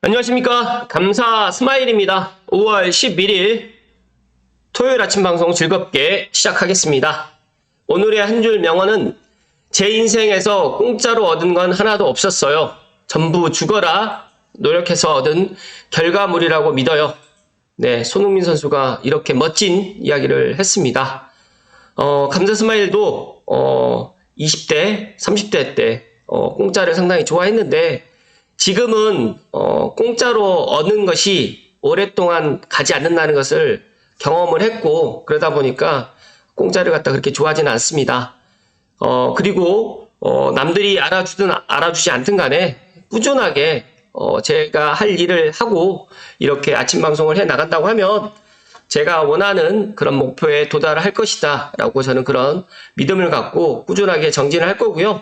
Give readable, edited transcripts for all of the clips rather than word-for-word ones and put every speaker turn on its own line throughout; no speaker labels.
안녕하십니까. 감사 스마일입니다. 5월 11일 토요일 아침 방송 즐겁게 시작하겠습니다. 오늘의 한 줄 명언은 제 인생에서 공짜로 얻은 건 하나도 없었어요. 전부 죽어라 노력해서 얻은 결과물이라고 믿어요. 네, 손흥민 선수가 이렇게 멋진 이야기를 했습니다. 감사 스마일도 20대, 30대 때 공짜를 상당히 좋아했는데 지금은 공짜로 얻는 것이 오랫동안 가지 않는다는 것을 경험을 했고 그러다 보니까 공짜를 갖다 그렇게 좋아하지는 않습니다. 그리고 남들이 알아주든 알아주지 않든 간에 꾸준하게 제가 할 일을 하고 이렇게 아침 방송을 해 나간다고 하면 제가 원하는 그런 목표에 도달할 것이다 라고 저는 그런 믿음을 갖고 꾸준하게 정진을 할 거고요.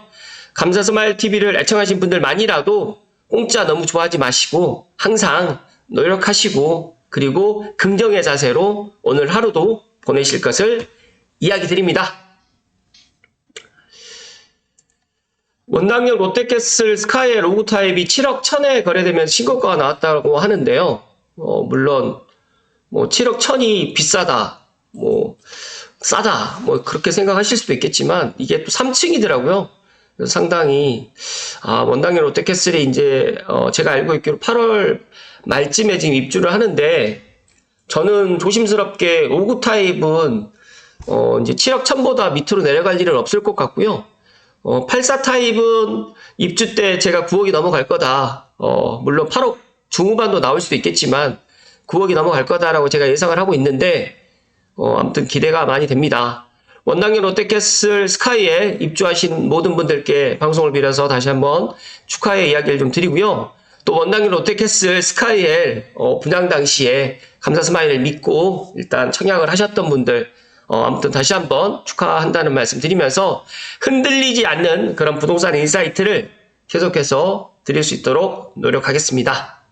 감사 스마일 TV를 애청하신 분들만이라도 공짜 너무 좋아하지 마시고 항상 노력하시고 그리고 긍정의 자세로 오늘 하루도 보내실 것을 이야기 드립니다. 원당역 롯데캐슬 스카이의 로고 타입이 7억 1000에 거래되면서 신고가가 나왔다고 하는데요. 물론 7억 1000이 비싸다, 싸다, 그렇게 생각하실 수도 있겠지만 이게 또 3층이더라고요. 그래서 상당히 원당역 롯데캐슬이 이제 제가 알고 있기로 8월 말쯤에 지금 입주를 하는데 저는 조심스럽게 로고 타입은 이제 7억 1000보다 밑으로 내려갈 일은 없을 것 같고요. 84 타입은 입주 때 제가 9억이 넘어갈 거다. 물론 8억 중후반도 나올 수도 있겠지만 9억이 넘어갈 거다라고 제가 예상을 하고 있는데 아무튼 기대가 많이 됩니다. 원당역 롯데캐슬 스카이에 입주하신 모든 분들께 방송을 빌어서 다시 한번 축하의 이야기를 좀 드리고요. 또 원당역 롯데캐슬 스카이에 분양 당시에 감사 스마일을 믿고 일단 청약을 하셨던 분들 아무튼 다시 한번 축하한다는 말씀 드리면서 흔들리지 않는 그런 부동산 인사이트를 계속해서 드릴 수 있도록 노력하겠습니다.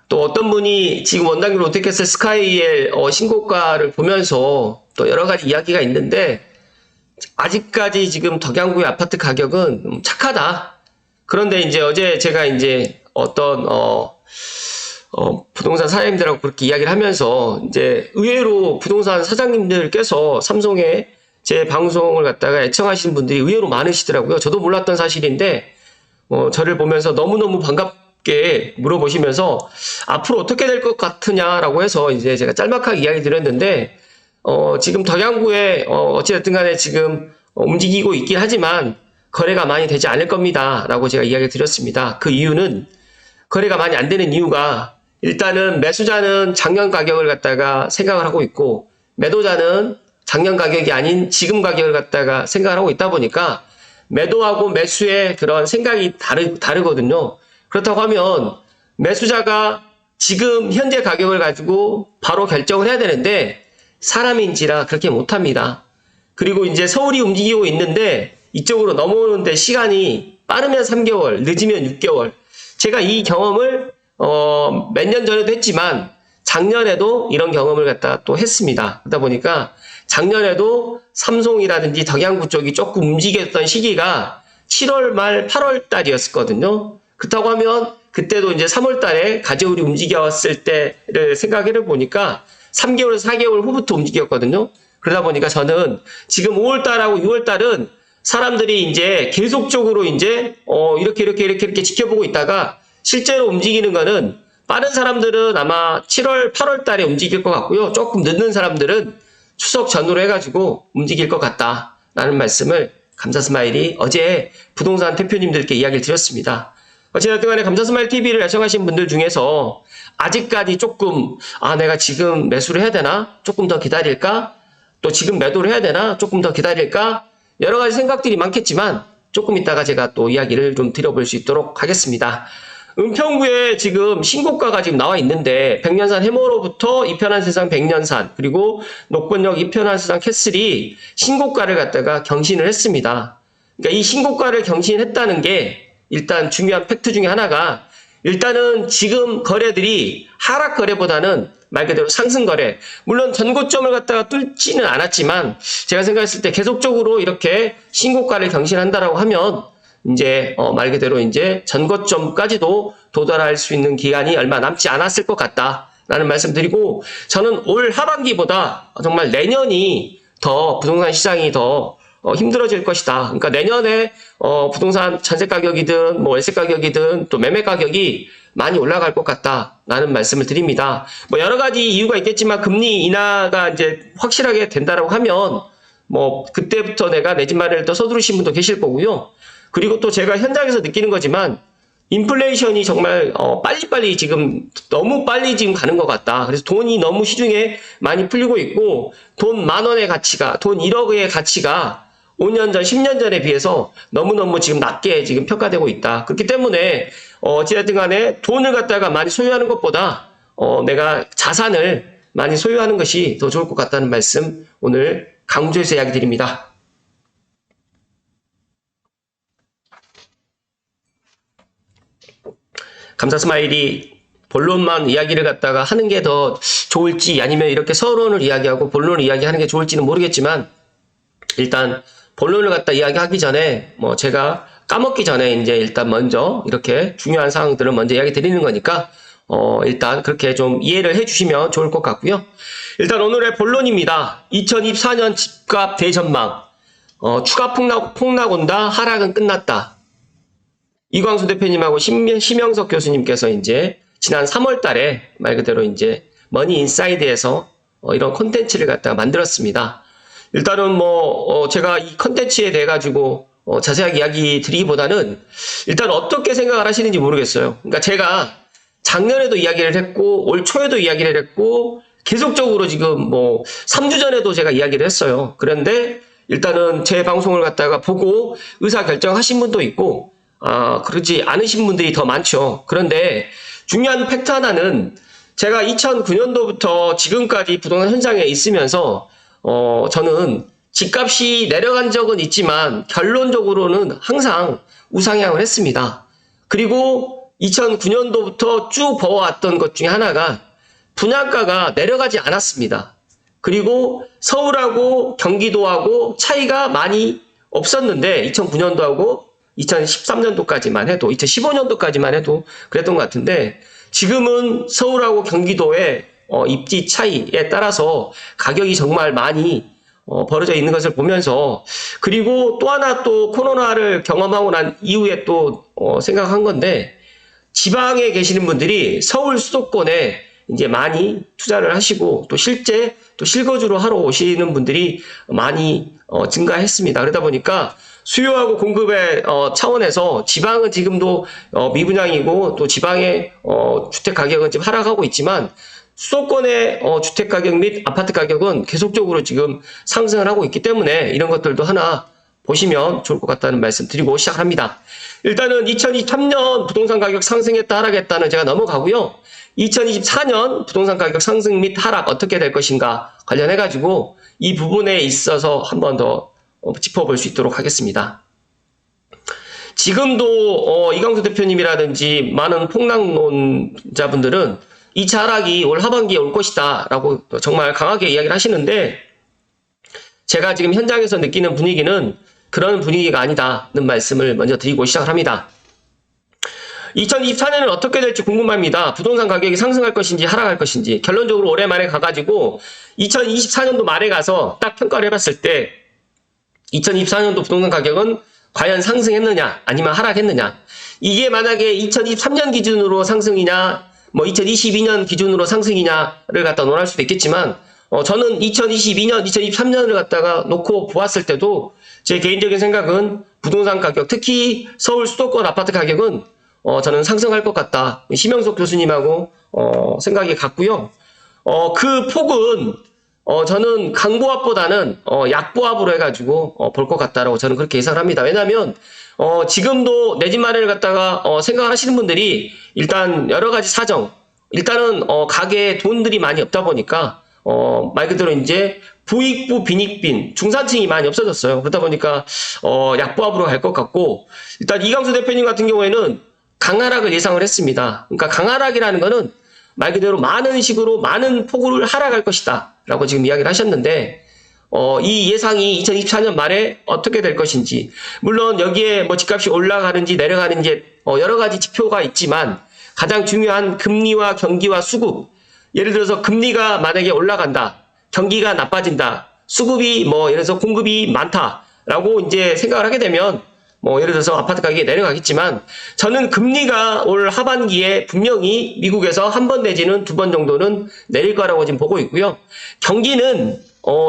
또 어떤 분이 지금 원당역 롯데캐슬 스카이의 신고가를 보면서 또 여러 가지 이야기가 있는데 아직까지 지금 덕양구의 아파트 가격은 착하다. 그런데 이제 어제 제가 이제 어떤 부동산 사장님들하고 그렇게 이야기를 하면서 이제 의외로 부동산 사장님들께서 삼성에 제 방송을 갖다가 애청하시는 분들이 의외로 많으시더라고요. 저도 몰랐던 사실인데 저를 보면서 너무너무 반갑게 물어보시면서 앞으로 어떻게 될 것 같으냐라고 해서 이제 제가 짤막하게 이야기 드렸는데 지금 덕양구에 어찌됐든 간에 지금 움직이고 있긴 하지만 거래가 많이 되지 않을 겁니다 라고 제가 이야기 드렸습니다. 그 이유는 거래가 많이 안 되는 이유가 일단은 매수자는 작년 가격을 갖다가 생각을 하고 있고 매도자는 작년 가격이 아닌 지금 가격을 갖다가 생각을 하고 있다 보니까 매도하고 매수의 그런 생각이 다르거든요. 그렇다고 하면 매수자가 지금 현재 가격을 가지고 바로 결정을 해야 되는데 사람인지라 그렇게 못합니다. 그리고 이제 서울이 움직이고 있는데 이쪽으로 넘어오는데 시간이 빠르면 3개월, 늦으면 6개월. 제가 이 경험을 몇 년 전에도 했지만 작년에도 이런 경험을 갖다 또 했습니다. 그러다 보니까 작년에도 삼송이라든지 덕양구 쪽이 조금 움직였던 시기가 7월 말 8월 달이었거든요. 그렇다고 하면 그때도 이제 3월 달에 가재울이 움직였을 때를 생각해 보니까 3개월에서 4개월 후부터 움직였거든요. 그러다 보니까 저는 지금 5월 달하고 6월 달은 사람들이 이제 계속적으로 이제 이렇게 지켜보고 있다가 실제로 움직이는 거는 빠른 사람들은 아마 7월, 8월 달에 움직일 것 같고요. 조금 늦는 사람들은 추석 전후로 해가지고 움직일 것 같다라는 말씀을 감사 스마일이 어제 부동산 대표님들께 이야기를 드렸습니다. 어쨌든 간에 감사 스마일 TV를 애청하신 분들 중에서 아직까지 조금 내가 지금 매수를 해야 되나? 조금 더 기다릴까? 또 지금 매도를 해야 되나? 조금 더 기다릴까? 여러 가지 생각들이 많겠지만 조금 이따가 제가 또 이야기를 좀 드려볼 수 있도록 하겠습니다. 은평구에 지금 신고가가 지금 나와 있는데 백년산 해머로부터 이편한 세상 백년산 그리고 녹번역 이편한 세상 캐슬이 신고가를 갖다가 경신을 했습니다. 그러니까 이 신고가를 경신했다는 게 일단 중요한 팩트 중에 하나가 일단은 지금 거래들이 하락 거래보다는 말 그대로 상승 거래. 물론 전고점을 갖다가 뚫지는 않았지만 제가 생각했을 때 계속적으로 이렇게 신고가를 경신한다라고 하면 이제 말 그대로 이제 전고점까지도 도달할 수 있는 기간이 얼마 남지 않았을 것 같다라는 말씀드리고, 저는 올 하반기보다 정말 내년이 더 부동산 시장이 더 힘들어질 것이다. 그러니까 내년에 부동산 전세 가격이든 뭐 월세 가격이든 또 매매 가격이 많이 올라갈 것 같다라는 말씀을 드립니다. 뭐 여러 가지 이유가 있겠지만 금리 인하가 이제 확실하게 된다라고 하면 뭐 그때부터 내가 내 집 마련을 또 서두르신 분도 계실 거고요. 그리고 또 제가 현장에서 느끼는 거지만 인플레이션이 정말 빨리빨리 지금 너무 빨리 지금 가는 것 같다. 그래서 돈이 너무 시중에 많이 풀리고 있고 돈 10,000원의 가치가, 돈 1억의 가치가 5년 전, 10년 전에 비해서 너무너무 지금 낮게 지금 평가되고 있다. 그렇기 때문에 어찌됐든 간에 돈을 갖다가 많이 소유하는 것보다 내가 자산을 많이 소유하는 것이 더 좋을 것 같다는 말씀 오늘 강조해서 이야기 드립니다. 감사 스마일이 본론만 이야기를 갖다가 하는 게 더 좋을지 아니면 이렇게 서론을 이야기하고 본론을 이야기하는 게 좋을지는 모르겠지만 일단 본론을 갖다 이야기하기 전에 뭐 제가 까먹기 전에 이제 일단 먼저 이렇게 중요한 사항들을 먼저 이야기 드리는 거니까 일단 그렇게 좀 이해를 해주시면 좋을 것 같고요. 일단 오늘의 본론입니다. 2024년 집값 대전망. 추가 폭락 온다. 하락은 끝났다. 이광수 대표님하고 심영석 교수님께서 이제 지난 3월 달에 말 그대로 이제 머니 인사이드에서 이런 콘텐츠를 갖다가 만들었습니다. 일단은 뭐 제가 이 콘텐츠에 대해 가지고 자세하게 이야기 드리기보다는 일단 어떻게 생각을 하시는지 모르겠어요. 그러니까 제가 작년에도 이야기를 했고 올 초에도 이야기를 했고 계속적으로 지금 뭐 3주 전에도 제가 이야기를 했어요. 그런데 일단은 제 방송을 갖다가 보고 의사 결정하신 분도 있고 그러지 않으신 분들이 더 많죠. 그런데 중요한 팩트 하나는 제가 2009년도부터 지금까지 부동산 현장에 있으면서 저는 집값이 내려간 적은 있지만 결론적으로는 항상 우상향을 했습니다. 그리고 2009년도부터 쭉 버워왔던 것 중에 하나가 분양가가 내려가지 않았습니다. 그리고 서울하고 경기도하고 차이가 많이 없었는데 2009년도하고 2013년도까지만 해도 2015년도까지만 해도 그랬던 것 같은데 지금은 서울하고 경기도의 입지 차이에 따라서 가격이 정말 많이 벌어져 있는 것을 보면서 그리고 또 하나 또 코로나를 경험하고 난 이후에 또 생각한 건데 지방에 계시는 분들이 서울 수도권에 이제 많이 투자를 하시고 또 실제 또 실거주로 하러 오시는 분들이 많이 증가했습니다. 그러다 보니까 수요하고 공급의 차원에서 지방은 지금도 미분양이고 또 지방의 주택 가격은 지금 하락하고 있지만 수도권의 주택 가격 및 아파트 가격은 계속적으로 지금 상승을 하고 있기 때문에 이런 것들도 하나 보시면 좋을 것 같다는 말씀 드리고 시작합니다. 일단은 2023년 부동산 가격 상승했다 하락했다는 제가 넘어가고요. 2024년 부동산 가격 상승 및 하락 어떻게 될 것인가 관련해 가지고 이 부분에 있어서 한 번 더 짚어볼 수 있도록 하겠습니다. 지금도 이광수 대표님이라든지 많은 폭락론자분들은 2차 하락이 올 하반기에 올 것이다 라고 정말 강하게 이야기를 하시는데 제가 지금 현장에서 느끼는 분위기는 그런 분위기가 아니다는 말씀을 먼저 드리고 시작을 합니다. 2024년은 어떻게 될지 궁금합니다. 부동산 가격이 상승할 것인지 하락할 것인지 결론적으로 올해 말에 가가지고 2024년도 말에 가서 딱 평가를 해봤을 때 2024년도 부동산 가격은 과연 상승했느냐 아니면 하락했느냐 이게 만약에 2023년 기준으로 상승이냐 뭐 2022년 기준으로 상승이냐를 갖다 논할 수도 있겠지만 저는 2022년, 2023년을 갖다가 놓고 보았을 때도 제 개인적인 생각은 부동산 가격 특히 서울 수도권 아파트 가격은 저는 상승할 것 같다. 심영석 교수님하고 생각이 같고요. 그 폭은 저는 강보합보다는 약보합으로 해가지고 볼 것 같다라고 저는 그렇게 예상을 합니다. 왜냐하면 지금도 내 집 마련을 갖다가 생각을 하시는 분들이 일단 여러 가지 사정 일단은 가게에 돈들이 많이 없다 보니까 말 그대로 이제 부익부 빈익빈 중산층이 많이 없어졌어요. 그러다 보니까 약보합으로 갈 것 같고 일단 이광수 대표님 같은 경우에는 강하락을 예상을 했습니다. 그러니까 강하락이라는 거는 말 그대로 많은 식으로 많은 폭우를 하락할 것이다 라고 지금 이야기를 하셨는데 이 예상이 2024년 말에 어떻게 될 것인지, 물론 여기에 뭐 집값이 올라가는지 내려가는지 여러 가지 지표가 있지만 가장 중요한 금리와 경기와 수급, 예를 들어서 금리가 만약에 올라간다, 경기가 나빠진다, 수급이 뭐 예를 들어서 공급이 많다라고 이제 생각을 하게 되면 뭐 예를 들어서 아파트 가격이 내려가겠지만, 저는 금리가 올 하반기에 분명히 미국에서 한 번 내지는 두 번 정도는 내릴 거라고 지금 보고 있고요. 경기는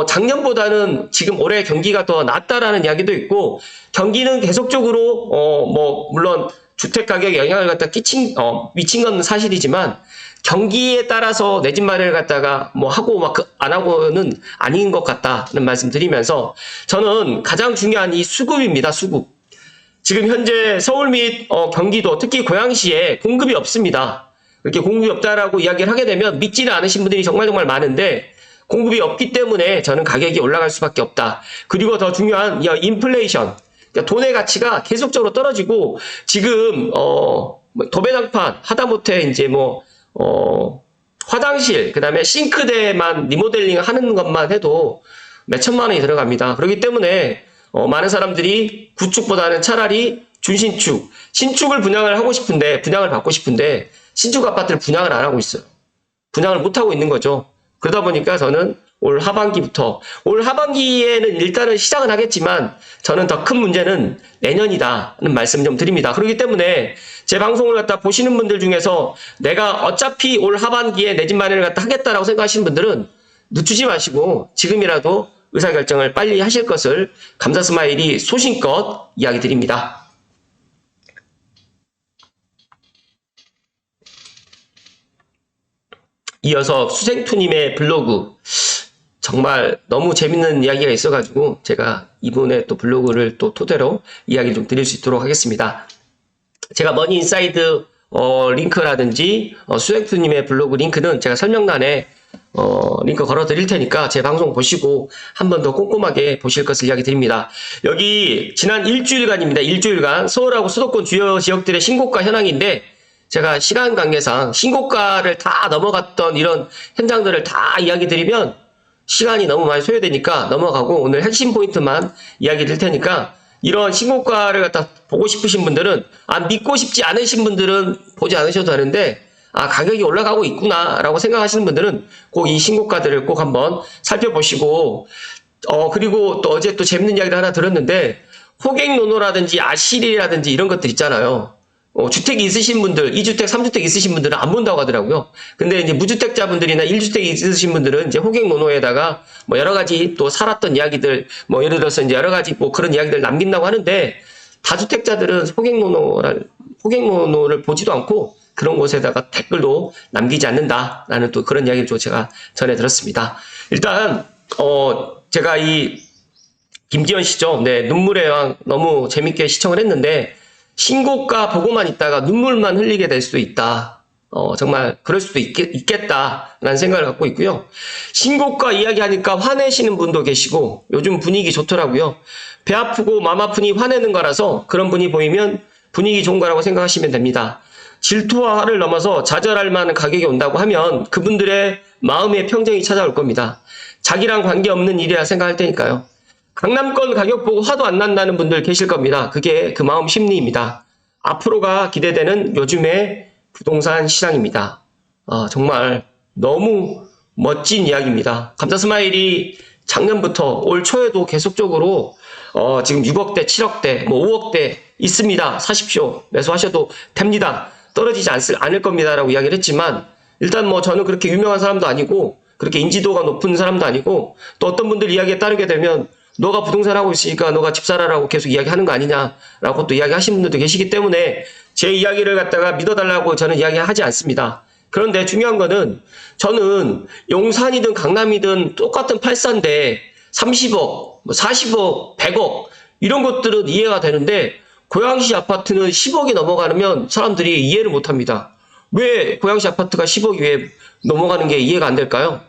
작년보다는 지금 올해 경기가 더 낫다라는 이야기도 있고, 경기는 계속적으로 뭐 물론 주택 가격에 영향을 갖다 미친 건 사실이지만, 경기에 따라서 내 집 마련을 갖다가 뭐 하고 막 안 하고는 아닌 것 같다는 말씀 드리면서, 저는 가장 중요한 이 수급입니다. 수급. 지금 현재 서울 및 경기도, 특히 고양시에 공급이 없습니다. 이렇게 공급이 없다라고 이야기를 하게 되면 믿지는 않으신 분들이 정말 많은데, 공급이 없기 때문에 저는 가격이 올라갈 수밖에 없다. 그리고 더 중요한 인플레이션, 그러니까 돈의 가치가 계속적으로 떨어지고, 지금 도배장판 하다못해 이제 뭐 화장실, 그 다음에 싱크대만 리모델링 하는 것만 해도 몇 천만 원이 들어갑니다. 그렇기 때문에 많은 사람들이 구축보다는 차라리 준신축, 신축을 분양을 받고 싶은데 신축 아파트를 분양을 안 하고 있어요. 분양을 못 하고 있는 거죠. 그러다 보니까 저는 올 하반기에는 일단은 시작은 하겠지만, 저는 더 큰 문제는 내년이다는 말씀 좀 드립니다. 그렇기 때문에 제 방송을 갖다 보시는 분들 중에서 내가 어차피 올 하반기에 내 집 마련을 갖다 하겠다라고 생각하시는 분들은 늦추지 마시고 지금이라도 의사결정을 빨리 하실 것을 감사스마일이 소신껏 이야기 드립니다. 이어서 수생투님의 블로그, 정말 너무 재밌는 이야기가 있어가지고 제가 이분의 또 블로그를 또 토대로 이야기 좀 드릴 수 있도록 하겠습니다. 제가 머니인사이드 링크라든지 수생투님의 블로그 링크는 제가 설명란에 링크 걸어 드릴 테니까 제 방송 보시고 한 번 더 꼼꼼하게 보실 것을 이야기 드립니다. 여기 지난 일주일간입니다. 일주일간 서울하고 수도권 주요 지역들의 신고가 현황인데, 제가 시간 관계상 신고가를 다 넘어갔던 이런 현장들을 다 이야기 드리면 시간이 너무 많이 소요되니까 넘어가고, 오늘 핵심 포인트만 이야기 드릴 테니까, 이런 신고가를 갖다 보고 싶으신 분들은, 믿고 싶지 않으신 분들은 보지 않으셔도 되는데, 가격이 올라가고 있구나 라고 생각하시는 분들은 꼭 이 신고가들을 꼭 한번 살펴보시고, 그리고 또 어제 또 재밌는 이야기를 하나 들었는데, 호갱노노라든지 아실이라든지 이런 것들 있잖아요. 주택이 있으신 분들, 2주택, 3주택 있으신 분들은 안 본다고 하더라고요. 근데 이제 무주택자분들이나 1주택 있으신 분들은 이제 호갱노노에다가 뭐 여러 가지 또 살았던 이야기들, 뭐 예를 들어서 이제 여러 가지 뭐 그런 이야기들 남긴다고 하는데, 다주택자들은 호갱노노를 보지도 않고 그런 곳에다가 댓글도 남기지 않는다라는 또 그런 이야기를 제가 전해 들었습니다. 일단, 제가 이 김지현 씨죠. 네, 눈물의 왕 너무 재밌게 시청을 했는데, 신고가 보고만 있다가 눈물만 흘리게 될 수도 있다. 정말 그럴 수도 있겠다라는 생각을 갖고 있고요. 신고가 이야기하니까 화내시는 분도 계시고, 요즘 분위기 좋더라고요. 배 아프고 마음 아프니 화내는 거라서 그런 분이 보이면 분위기 좋은 거라고 생각하시면 됩니다. 질투와 화를 넘어서 좌절할 만한 가격이 온다고 하면 그분들의 마음의 평정이 찾아올 겁니다. 자기랑 관계없는 일이라 생각할 테니까요. 강남권 가격 보고 화도 안 난다는 분들 계실 겁니다. 그게 그 마음 심리입니다. 앞으로가 기대되는 요즘의 부동산 시장입니다. 정말 너무 멋진 이야기입니다. 감사스마일이 작년부터 올 초에도 계속적으로 지금 6억대, 7억대, 뭐 5억대 있습니다. 사십시오. 매수하셔도 됩니다. 떨어지지 않을 겁니다. 라고 이야기를 했지만, 일단 뭐 저는 그렇게 유명한 사람도 아니고 그렇게 인지도가 높은 사람도 아니고, 또 어떤 분들 이야기에 따르게 되면 너가 부동산 하고 있으니까 너가 집 사라라고 계속 이야기하는 거 아니냐라고 또 이야기하시는 분들도 계시기 때문에 제 이야기를 갖다가 믿어달라고 저는 이야기하지 않습니다. 그런데 중요한 거는, 저는 용산이든 강남이든 똑같은 8사인데 30억, 40억, 100억 이런 것들은 이해가 되는데, 고양시 아파트는 10억이 넘어가면 사람들이 이해를 못합니다. 왜 고양시 아파트가 10억이 왜 넘어가는 게 이해가 안 될까요?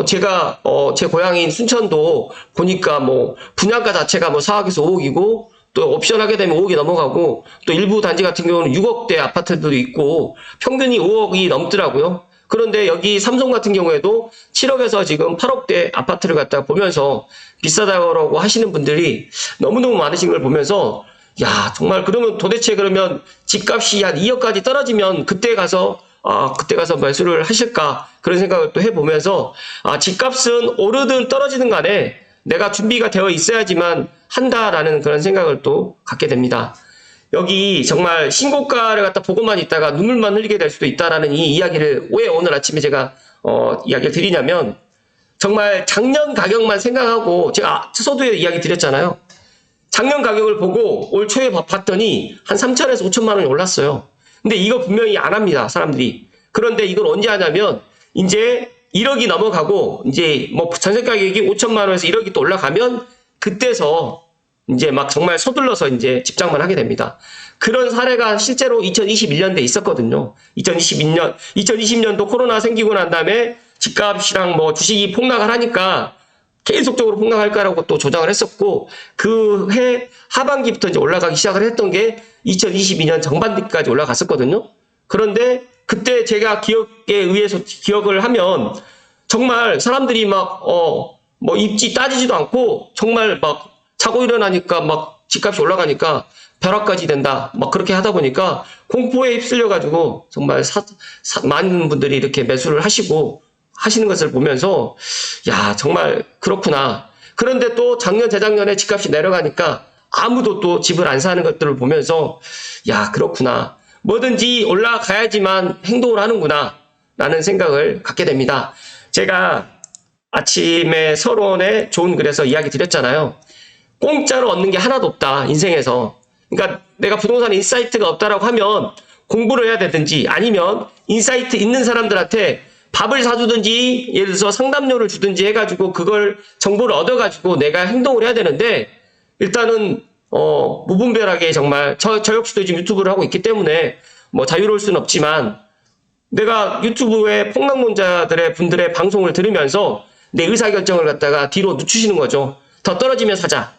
제가 제 고향인 순천도 보니까 뭐 분양가 자체가 뭐 4억에서 5억이고, 또 옵션 하게 되면 5억이 넘어가고, 또 일부 단지 같은 경우는 6억대 아파트들도 있고 평균이 5억이 넘더라고요. 그런데 여기 삼성 같은 경우에도 7억에서 지금 8억대 아파트를 갖다 보면서 비싸다고 하시는 분들이 너무너무 많으신 걸 보면서 야, 정말 그러면 도대체 그러면 집값이 한 2억까지 떨어지면 그때 가서 매수를 하실까? 그런 생각을 또 해보면서, 집값은 오르든 떨어지든 간에 내가 준비가 되어 있어야지만 한다라는 그런 생각을 또 갖게 됩니다. 여기 정말 신고가를 갖다 보고만 있다가 눈물만 흘리게 될 수도 있다라는 이 이야기를 왜 오늘 아침에 제가, 이야기를 드리냐면, 정말 작년 가격만 생각하고, 제가 서두에 이야기 드렸잖아요. 작년 가격을 보고 올 초에 봤더니 한 3천에서 5천만 원이 올랐어요. 근데 이거 분명히 안 합니다, 사람들이. 그런데 이걸 언제 하냐면, 이제 1억이 넘어가고, 이제 뭐 전세 가격이 5천만 원에서 1억이 또 올라가면, 그때서 이제 막 정말 서둘러서 이제 집장만 하게 됩니다. 그런 사례가 실제로 2021년도에 있었거든요. 2020년도 코로나 생기고 난 다음에 집값이랑 뭐 주식이 폭락을 하니까 계속적으로 폭락할 거라고 또 조장을 했었고, 그 해 하반기부터 이제 올라가기 시작을 했던 게 2022년 정반기까지 올라갔었거든요. 그런데 그때 제가 기억에 의해서 기억을 하면 정말 사람들이 막, 뭐 입지 따지지도 않고 정말 막 자고 일어나니까 막 집값이 올라가니까 벼락까지 된다. 막 그렇게 하다 보니까 공포에 휩쓸려가지고 정말 많은 분들이 이렇게 매수를 하시는 것을 보면서 야, 정말 그렇구나. 그런데 또 작년, 재작년에 집값이 내려가니까 아무도 또 집을 안 사는 것들을 보면서 야, 그렇구나. 뭐든지 올라가야지만 행동을 하는구나. 라는 생각을 갖게 됩니다. 제가 아침에 서론에 좋은 글에서 이야기 드렸잖아요. 공짜로 얻는 게 하나도 없다, 인생에서. 그러니까 내가 부동산 인사이트가 없다라고 하면 공부를 해야 되든지 아니면 인사이트 있는 사람들한테 밥을 사주든지 예를 들어서 상담료를 주든지 해가지고 그걸 정보를 얻어가지고 내가 행동을 해야 되는데 일단은 무분별하게 정말 저 역시도 지금 유튜브를 하고 있기 때문에 뭐 자유로울 수는 없지만 내가 유튜브에 폭락론자들의 분들의 방송을 들으면서 내 의사결정을 갖다가 뒤로 늦추시는 거죠. 더 떨어지면 사자.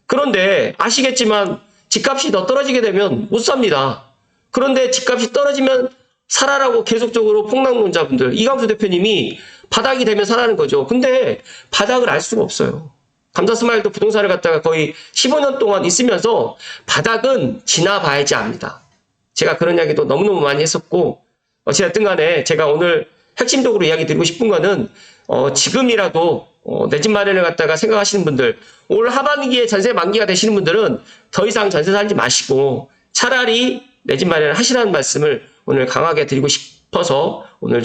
그런데 아시겠지만 집값이 더 떨어지게 되면 못 삽니다. 그런데 집값이 떨어지면 사라라고 계속적으로 폭락론자분들, 이광수 대표님이 바닥이 되면 사라는 거죠. 근데 바닥을 알 수가 없어요. 감자스마일도 부동산을 갖다가 거의 15년 동안 있으면서 바닥은 지나봐야지 압니다. 제가 그런 이야기도 너무너무 많이 했었고, 어찌됐든 간에 제가 오늘 핵심적으로 이야기 드리고 싶은 거는, 지금이라도, 내 집 마련을 갖다가 생각하시는 분들, 올 하반기에 전세 만기가 되시는 분들은 더 이상 전세 살지 마시고, 차라리 내 집 마련을 하시라는 말씀을 오늘 강하게 드리고 싶어서 오늘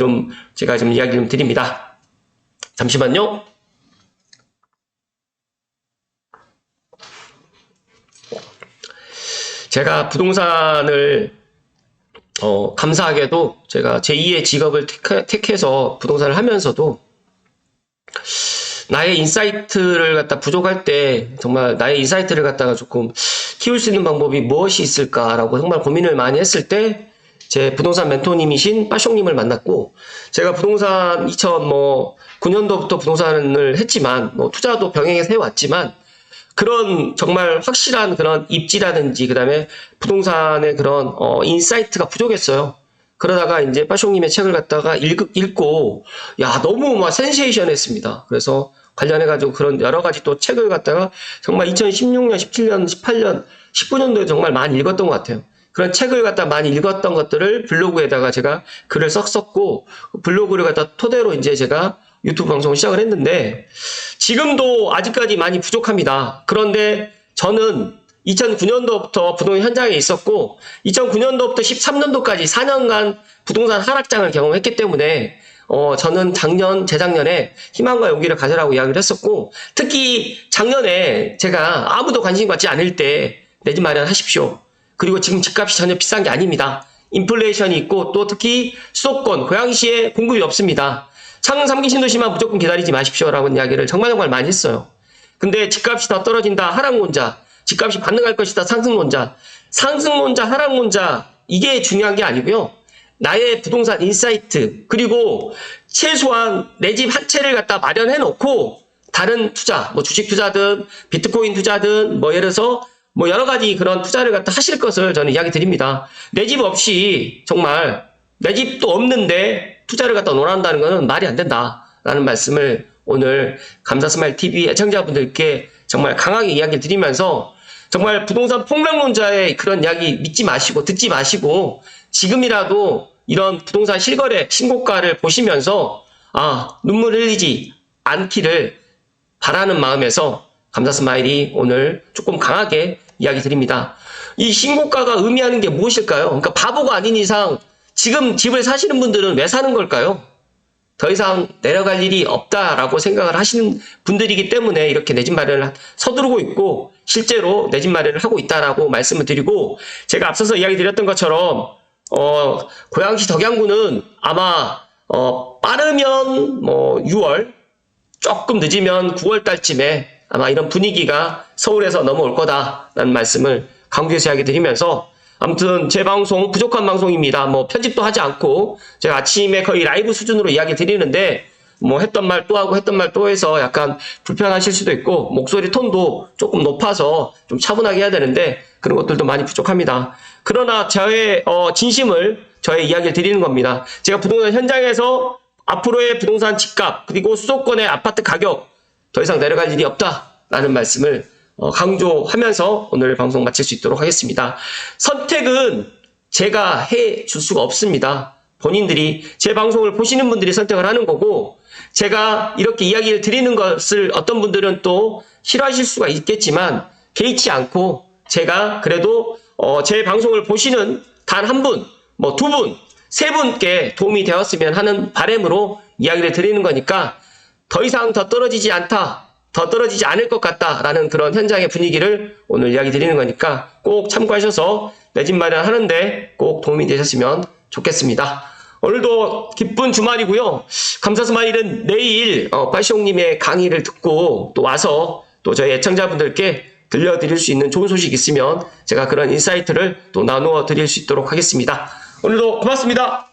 제가 좀 이야기 좀 드립니다. 잠시만요. 제가 부동산을 감사하게도 제가 제2의 직업을 택해서 부동산을 하면서도 나의 인사이트를 갖다 부족할 때 정말 나의 인사이트를 갖다가 조금 키울 수 있는 방법이 무엇이 있을까라고 정말 고민을 많이 했을 때 제 부동산 멘토님이신 빠숑님을 만났고, 제가 부동산 2009년도부터 부동산을 했지만 투자도 병행해서 해왔지만 그런 정말 확실한 그런 입지라든지 그다음에 부동산의 그런 인사이트가 부족했어요. 그러다가 이제 빠숑님의 책을 갖다가 읽고 야, 너무 막 센세이션했습니다. 그래서 관련해가지고 그런 여러 가지 또 책을 갖다가 정말 2016년, 17년, 18년, 19년도에 정말 많이 읽었던 것 같아요. 그런 책을 갖다 많이 읽었던 것들을 블로그에다가 제가 글을 썼고, 블로그를 갖다 토대로 이제 제가 유튜브 방송을 시작을 했는데, 지금도 아직까지 많이 부족합니다. 그런데 저는 2009년도부터 부동산 현장에 있었고, 2009년도부터 13년도까지 4년간 부동산 하락장을 경험했기 때문에, 저는 재작년에 희망과 용기를 가져라고 이야기를 했었고, 특히 작년에 제가 아무도 관심 갖지 않을 때 내 집 마련하십시오. 그리고 지금 집값이 전혀 비싼 게 아닙니다. 인플레이션이 있고 또 특히 수도권, 고양시에 공급이 없습니다. 창릉 3기 신도시만 무조건 기다리지 마십시오라고 이야기를 정말 많이 했어요. 근데 집값이 더 떨어진다, 하락론자. 집값이 반등할 것이다, 상승론자. 상승론자, 하락론자, 이게 중요한 게 아니고요. 나의 부동산 인사이트, 그리고 최소한 내 집 한 채를 갖다 마련해 놓고 다른 투자, 뭐 주식 투자든 비트코인 투자든 뭐 예를 들어서 뭐 여러 가지 그런 투자를 갖다 하실 것을 저는 이야기 드립니다. 내 집 없이 정말 내 집도 없는데 투자를 갖다 논한다는 것은 말이 안 된다라는 말씀을 오늘 감사스마일 TV 애청자분들께 정말 강하게 이야기 드리면서 정말 부동산 폭락론자의 그런 이야기 믿지 마시고 듣지 마시고 지금이라도 이런 부동산 실거래 신고가를 보시면서 눈물 흘리지 않기를 바라는 마음에서 감사스마일이 오늘 조금 강하게 이야기 드립니다. 이 신고가가 의미하는 게 무엇일까요? 그러니까 바보가 아닌 이상 지금 집을 사시는 분들은 왜 사는 걸까요? 더 이상 내려갈 일이 없다라고 생각을 하시는 분들이기 때문에 이렇게 내 집 마련을 서두르고 있고 실제로 내 집 마련을 하고 있다라고 말씀을 드리고, 제가 앞서서 이야기 드렸던 것처럼 고양시 덕양구는 아마 빠르면 6월, 조금 늦으면 9월 달쯤에 아마 이런 분위기가 서울에서 넘어올 거다라는 말씀을 강조해서 이야기 드리면서, 아무튼 제 방송 부족한 방송입니다. 편집도 하지 않고 제가 아침에 거의 라이브 수준으로 이야기 드리는데 했던 말 또 하고 했던 말 또 해서 약간 불편하실 수도 있고 목소리 톤도 조금 높아서 좀 차분하게 해야 되는데 그런 것들도 많이 부족합니다. 그러나 저의 진심을, 저의 이야기를 드리는 겁니다. 제가 부동산 현장에서 앞으로의 부동산 집값 그리고 수도권의 아파트 가격 더 이상 내려갈 일이 없다라는 말씀을 강조하면서 오늘 방송 마칠 수 있도록 하겠습니다. 선택은 제가 해줄 수가 없습니다. 본인들이, 제 방송을 보시는 분들이 선택을 하는 거고, 제가 이렇게 이야기를 드리는 것을 어떤 분들은 또 싫어하실 수가 있겠지만 개의치 않고 제가 그래도 제 방송을 보시는 단 한 분, 두 분, 세 분께 도움이 되었으면 하는 바람으로 이야기를 드리는 거니까 더 이상 더 떨어지지 않다, 더 떨어지지 않을 것 같다라는 그런 현장의 분위기를 오늘 이야기 드리는 거니까 꼭 참고하셔서 내 집 마련하는데 꼭 도움이 되셨으면 좋겠습니다. 오늘도 기쁜 주말이고요. 감사스마일은 내일 빠시옹님의 강의를 듣고 또 와서 또 저희 애청자분들께 들려드릴 수 있는 좋은 소식 있으면 제가 그런 인사이트를 또 나누어 드릴 수 있도록 하겠습니다. 오늘도 고맙습니다.